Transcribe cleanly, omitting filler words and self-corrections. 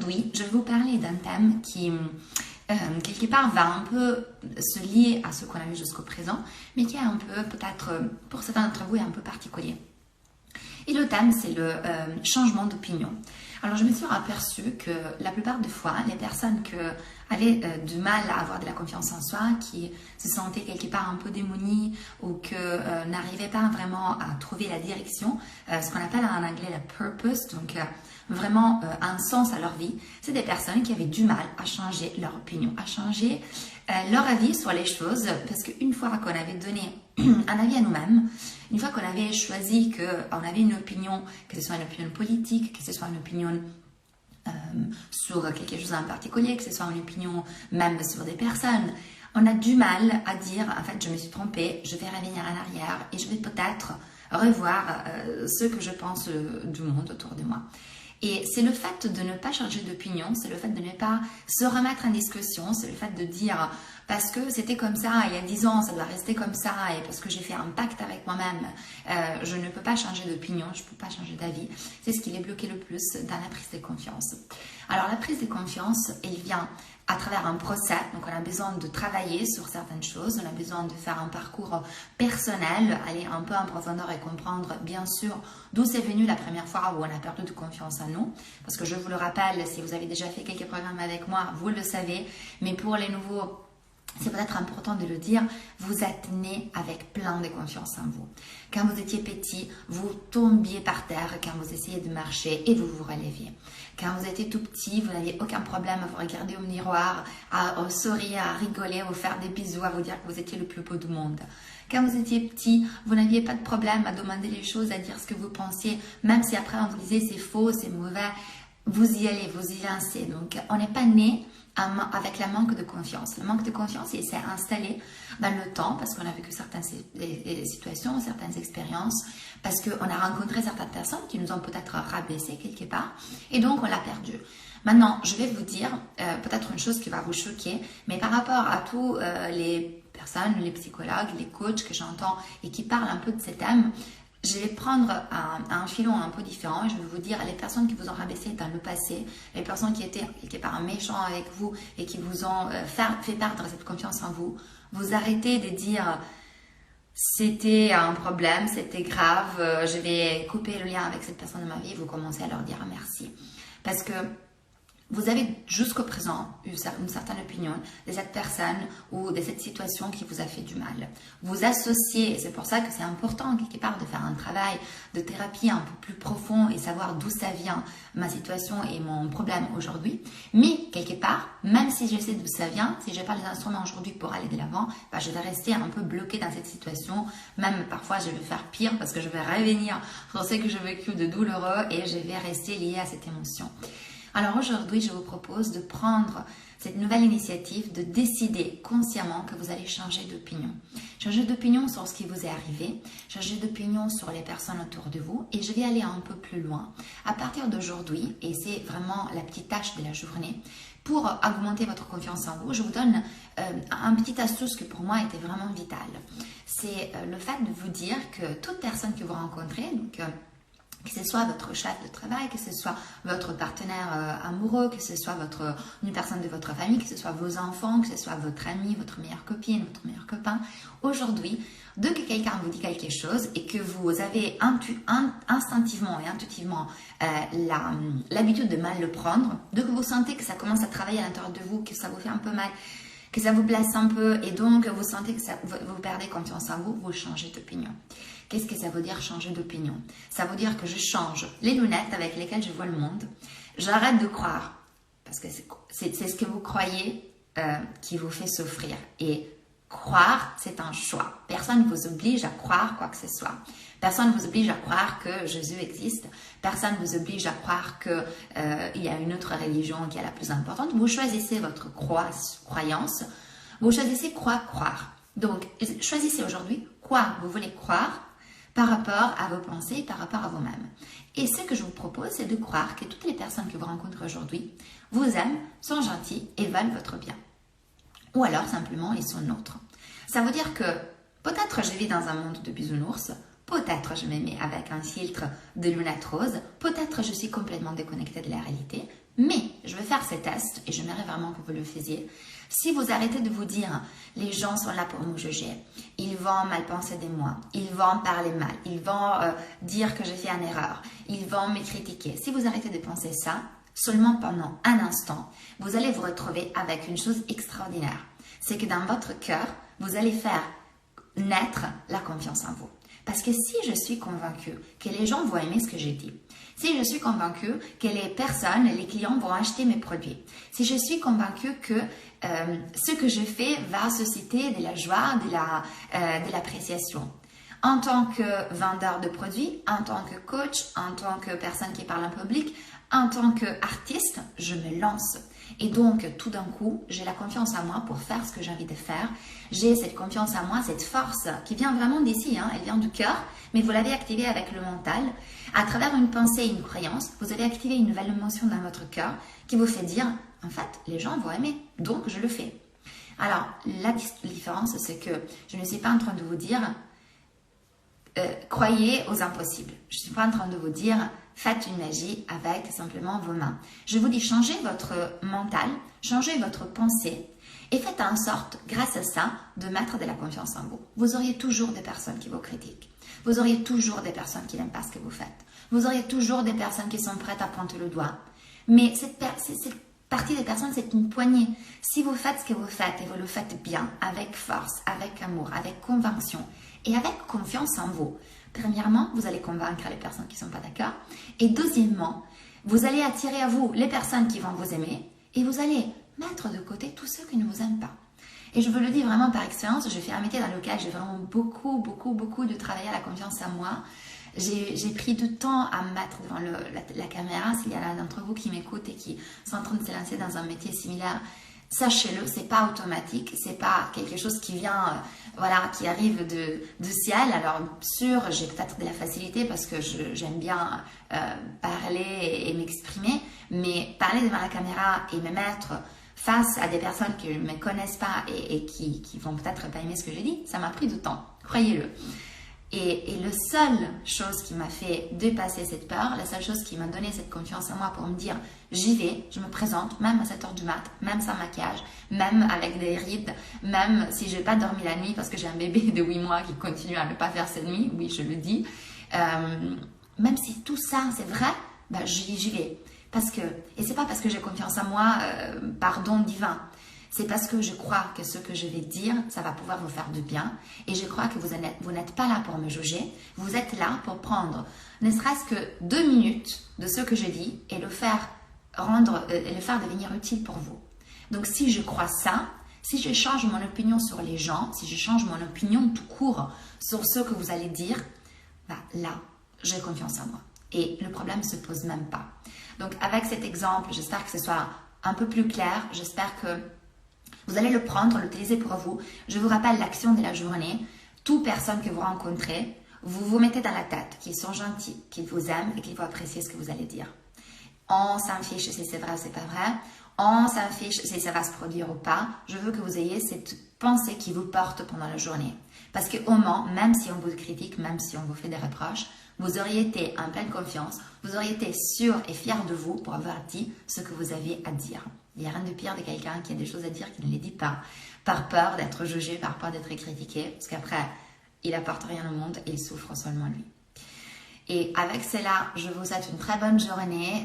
aujourd'hui, je vais vous parler d'un thème qui, quelque part, va un peu se lier à ce qu'on a vu jusqu'au présent, mais qui est un peu, peut-être, pour certains d'entre vous, est un peu particulier. Et le thème, c'est le changement d'opinion. Alors, je me suis aperçue que la plupart des fois, les personnes qui avaient du mal à avoir de la confiance en soi, qui se sentaient quelque part un peu démunies ou que n'arrivaient pas vraiment à trouver la direction, ce qu'on appelle en anglais la purpose, donc vraiment un sens à leur vie, c'est des personnes qui avaient du mal à changer leur opinion, à changer leur avis sur les choses, parce qu'une fois qu'on avait donné un avis à nous-mêmes, une fois qu'on avait choisi qu'on avait une opinion, que ce soit une opinion politique, que ce soit une opinion sur quelque chose en particulier, que ce soit une opinion même sur des personnes, on a du mal à dire, en fait, je me suis trompée, je vais revenir en arrière et je vais peut-être revoir ce que je pense du monde autour de moi. Et c'est le fait de ne pas changer d'opinion, c'est le fait de ne pas se remettre en discussion, c'est le fait de dire parce que c'était comme ça il y a 10 ans, ça doit rester comme ça, et parce que j'ai fait un pacte avec moi-même, je ne peux pas changer d'opinion, je ne peux pas changer d'avis. C'est ce qui les bloquait le plus dans la prise de confiance. Alors la prise de confiance, elle vient à travers un procès, donc on a besoin de travailler sur certaines choses, on a besoin de faire un parcours personnel, aller un peu en profondeur et comprendre bien sûr d'où c'est venu la première fois où on a perdu de confiance en nous, parce que je vous le rappelle, si vous avez déjà fait quelques programmes avec moi, vous le savez, mais pour les nouveaux, c'est peut-être important de le dire, vous êtes né avec plein de confiance en vous. Quand vous étiez petit, vous tombiez par terre quand vous essayez de marcher et vous vous releviez. Quand vous étiez tout petit, vous n'aviez aucun problème à vous regarder au miroir, à sourire, à rigoler, à vous faire des bisous, à vous dire que vous étiez le plus beau du monde. Quand vous étiez petit, vous n'aviez pas de problème à demander les choses, à dire ce que vous pensiez, même si après on vous disait c'est faux, c'est mauvais, vous y allez, vous y lancez. Donc on n'est pas né avec la manque de confiance. Le manque de confiance, il s'est installé dans le temps parce qu'on a vécu certaines situations, certaines expériences, parce qu'on a rencontré certaines personnes qui nous ont peut-être rabaissé quelque part et donc on l'a perdu. Maintenant, je vais vous dire peut-être une chose qui va vous choquer, mais par rapport à tous les personnes, les psychologues, les coachs que j'entends et qui parlent un peu de ces thèmes, je vais prendre un filon un peu différent et je vais vous dire les personnes qui vous ont rabaissé dans le passé, les personnes qui étaient quelque part méchants avec vous et qui vous ont fait perdre cette confiance en vous, vous arrêtez de dire c'était un problème, c'était grave, je vais couper le lien avec cette personne de ma vie et vous commencez à leur dire merci. Parce que vous avez jusqu'au présent eu une certaine opinion de cette personne ou de cette situation qui vous a fait du mal. Vous associez, et c'est pour ça que c'est important quelque part de faire un travail de thérapie un peu plus profond et savoir d'où ça vient, ma situation et mon problème aujourd'hui. Mais quelque part, même si je sais d'où ça vient, si je n'ai pas les instruments aujourd'hui pour aller de l'avant, je vais rester un peu bloquée dans cette situation. Même parfois, je vais faire pire parce que je vais revenir sur ce que j'ai vécu de douloureux et je vais rester liée à cette émotion. Alors aujourd'hui, je vous propose de prendre cette nouvelle initiative, de décider consciemment que vous allez changer d'opinion. Changer d'opinion sur ce qui vous est arrivé, changer d'opinion sur les personnes autour de vous et je vais aller un peu plus loin. À partir d'aujourd'hui, et c'est vraiment la petite tâche de la journée, pour augmenter votre confiance en vous, je vous donne un petit astuce que pour moi était vraiment vital. C'est le fait de vous dire que toute personne que vous rencontrez, donc que ce soit votre chef de travail, que ce soit votre partenaire amoureux, que ce soit une personne de votre famille, que ce soit vos enfants, que ce soit votre ami, votre meilleure copine, votre meilleur copain. Aujourd'hui, dès que quelqu'un vous dit quelque chose et que vous avez instinctivement et intuitivement l'habitude de mal le prendre, dès que vous sentez que ça commence à travailler à l'intérieur de vous, que ça vous fait un peu mal, que ça vous blesse un peu et donc vous sentez que vous perdez confiance en vous, vous changez d'opinion. Qu'est-ce que ça veut dire changer d'opinion? Ça veut dire que je change les lunettes avec lesquelles je vois le monde. J'arrête de croire, parce que c'est ce que vous croyez qui vous fait souffrir. Et croire, c'est un choix. Personne ne vous oblige à croire quoi que ce soit. Personne ne vous oblige à croire que Jésus existe. Personne ne vous oblige à croire qu'il y a une autre religion qui est la plus importante. Vous choisissez votre croyance. Vous choisissez quoi croire. Donc, choisissez aujourd'hui quoi vous voulez croire par rapport à vos pensées, par rapport à vous-même. Et ce que je vous propose, c'est de croire que toutes les personnes que vous rencontrez aujourd'hui vous aiment, sont gentilles et veulent votre bien. Ou alors, simplement, ils sont nôtres. Ça veut dire que peut-être je vis dans un monde de bisounours, peut-être je me mets avec un filtre de lunettes roses, peut-être je suis complètement déconnectée de la réalité, mais je vais faire ces tests et j'aimerais vraiment que vous le faisiez. Si vous arrêtez de vous dire, les gens sont là pour nous juger, ils vont mal penser de moi, ils vont parler mal, ils vont dire que j'ai fait une erreur, ils vont me critiquer. Si vous arrêtez de penser ça, seulement pendant un instant, vous allez vous retrouver avec une chose extraordinaire. C'est que dans votre cœur, vous allez faire naître la confiance en vous. Parce que si je suis convaincue que les gens vont aimer ce que j'ai dit, si je suis convaincue que les personnes, les clients vont acheter mes produits, si je suis convaincue que ce que je fais va susciter de la joie, de l'appréciation, en tant que vendeur de produits, en tant que coach, en tant que personne qui parle en public, en tant qu'artiste, je me lance. Et donc, tout d'un coup, j'ai la confiance en moi pour faire ce que j'ai envie de faire. J'ai cette confiance en moi, cette force qui vient vraiment d'ici, hein, elle vient du cœur, mais vous l'avez activée avec le mental. À travers une pensée et une croyance, vous avez activé une nouvelle émotion dans votre cœur qui vous fait dire, en fait, les gens vont aimer, donc je le fais. Alors, la différence, c'est que je ne suis pas en train de vous dire, croyez aux impossibles. Je ne suis pas en train de vous dire, faites une magie avec simplement vos mains. Je vous dis, changez votre mental, changez votre pensée et faites en sorte, grâce à ça, de mettre de la confiance en vous. Vous auriez toujours des personnes qui vous critiquent. Vous auriez toujours des personnes qui n'aiment pas ce que vous faites. Vous auriez toujours des personnes qui sont prêtes à pointer le doigt. Mais cette partie des personnes, c'est une poignée. Si vous faites ce que vous faites et vous le faites bien, avec force, avec amour, avec conviction et avec confiance en vous, premièrement, vous allez convaincre les personnes qui ne sont pas d'accord. Et deuxièmement, vous allez attirer à vous les personnes qui vont vous aimer et vous allez mettre de côté tous ceux qui ne vous aiment pas. Et je vous le dis vraiment par expérience, je fais un métier dans lequel j'ai vraiment beaucoup de travailler à la confiance en moi. J'ai pris du temps à me mettre devant la caméra. S'il y en a d'entre vous qui m'écoutent et qui sont en train de se lancer dans un métier similaire, sachez-le, c'est pas automatique, c'est pas quelque chose qui vient, qui arrive du ciel. Alors, sûr, j'ai peut-être de la facilité parce que j'aime bien parler et m'exprimer, mais parler devant la caméra et me mettre face à des personnes qui ne me connaissent pas et qui vont peut-être pas aimer ce que j'ai dit, ça m'a pris du temps, croyez-le. Et la seule chose qui m'a fait dépasser cette peur, la seule chose qui m'a donné cette confiance en moi pour me dire j'y vais, je me présente, même à 7 h du mat, même sans maquillage, même avec des rides, même si je n'ai pas dormi la nuit parce que j'ai un bébé de 8 mois qui continue à ne pas faire ses nuits, oui je le dis, même si tout ça c'est vrai, j'y vais. Et c'est pas parce que j'ai confiance en moi par don divin. C'est parce que je crois que ce que je vais dire, ça va pouvoir vous faire du bien. Et je crois que vous n'êtes pas là pour me juger. Vous êtes là pour prendre ne serait-ce que 2 minutes de ce que je dis et le faire devenir utile pour vous. Donc si je crois ça, si je change mon opinion sur les gens, si je change mon opinion tout court sur ce que vous allez dire, là, j'ai confiance en moi. Et le problème ne se pose même pas. Donc avec cet exemple, j'espère que ce soit un peu plus clair. J'espère que vous allez le prendre, l'utiliser pour vous. Je vous rappelle l'action de la journée. Toute personne que vous rencontrez, vous vous mettez dans la tête qu'ils sont gentils, qu'ils vous aiment et qu'ils vont apprécier ce que vous allez dire. On s'en fiche si c'est vrai ou c'est pas vrai. On s'en fiche si ça va se produire ou pas. Je veux que vous ayez cette pensée qui vous porte pendant la journée. Parce qu'au moins, même si on vous critique, même si on vous fait des reproches, vous auriez été en pleine confiance, vous auriez été sûr et fier de vous pour avoir dit ce que vous aviez à dire. Il n'y a rien de pire de quelqu'un qui a des choses à dire qui ne les dit pas, par peur d'être jugé, par peur d'être critiqué, parce qu'après, il n'apporte rien au monde et il souffre seulement lui. Et avec cela, je vous souhaite une très bonne journée.